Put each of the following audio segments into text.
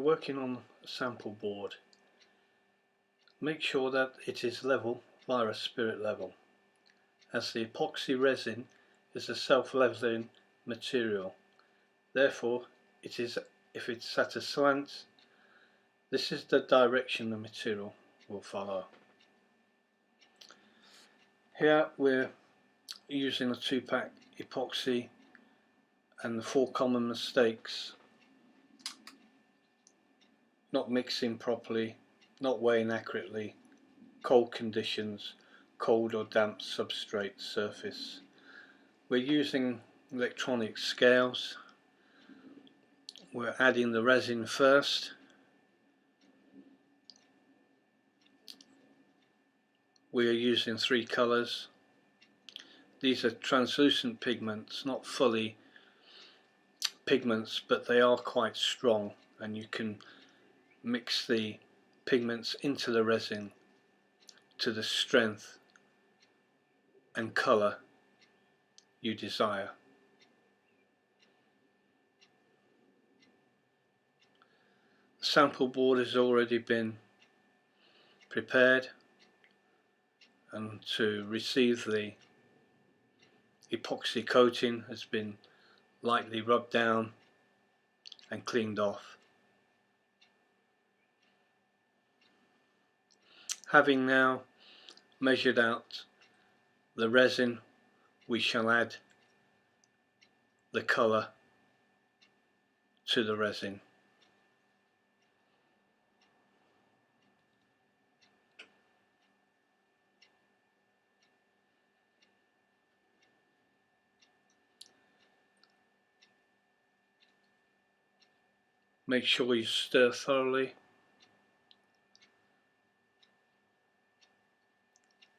working on a sample board, make sure that it is level via a spirit level, as the epoxy resin is a self-leveling material. Therefore, if it's at a slant, this is the direction the material will follow. Here we're using a 2-pack epoxy, and the 4 common mistakes: not mixing properly, not weighing accurately, cold conditions, cold or damp substrate surface. We're using electronic scales. We're adding the resin first. We are using 3 colours. These are translucent pigments, not fully pigments, but they are quite strong, and you can mix the pigments into the resin to the strength and colour you desire. The sample board has already been prepared, and to receive the epoxy coating has been lightly rubbed down and cleaned off. Having now measured out the resin, we shall add the colour to the resin. Make sure you stir thoroughly.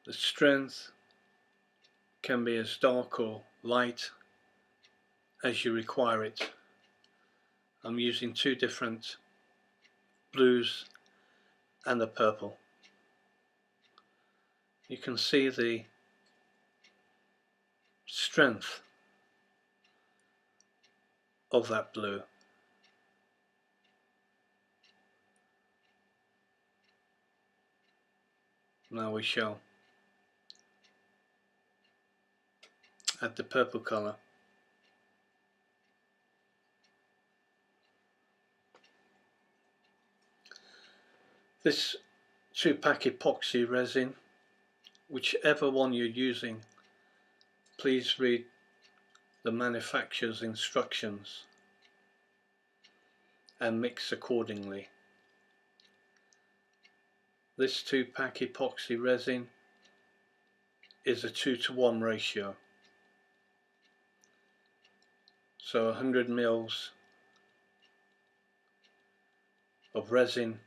The strength can be as dark or light as you require it. I'm using 2 different blues and a purple. You can see the strength of that blue. Now we shall add the purple colour. This 2-pack epoxy resin, whichever one you're using, please read the manufacturer's instructions and mix accordingly. This 2-pack epoxy resin is a 2:1 ratio. So 100 mils of resin,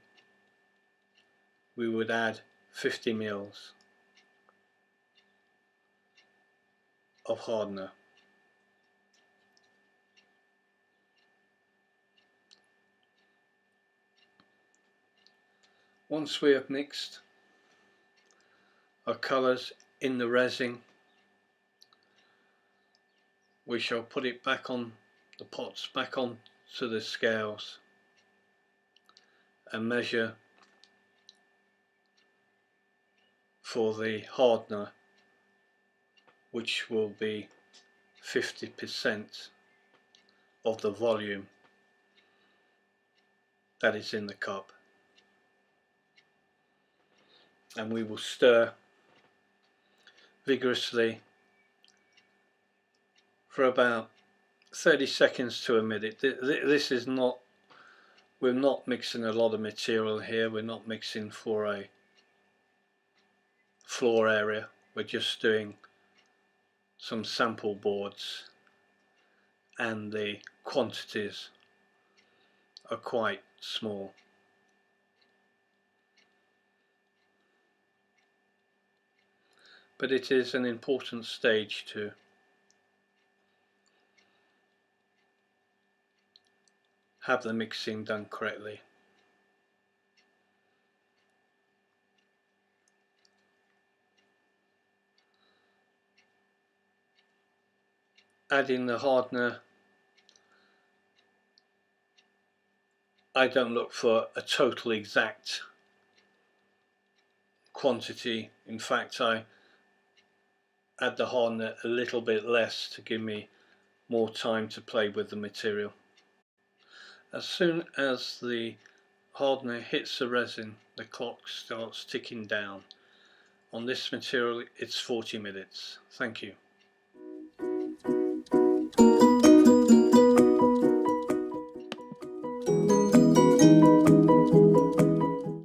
we would add 50 mils of hardener. Once we have mixed our colours in the resin, we shall put it back on the pots, back on to the scales, and measure for the hardener, which will be 50% of the volume that is in the cup. And we will stir vigorously for about 30 seconds to a minute. This is not, we're not mixing a lot of material here, we're not mixing for a floor area, we're just doing some sample boards, and the quantities are quite small. But it is an important stage to have the mixing done correctly. Adding the hardener I don't look for a total exact quantity. In fact, I add the hardener a little bit less to give me more time to play with the material. As soon as the hardener hits the resin, the clock starts ticking down. On this material it's 40 minutes. Thank you.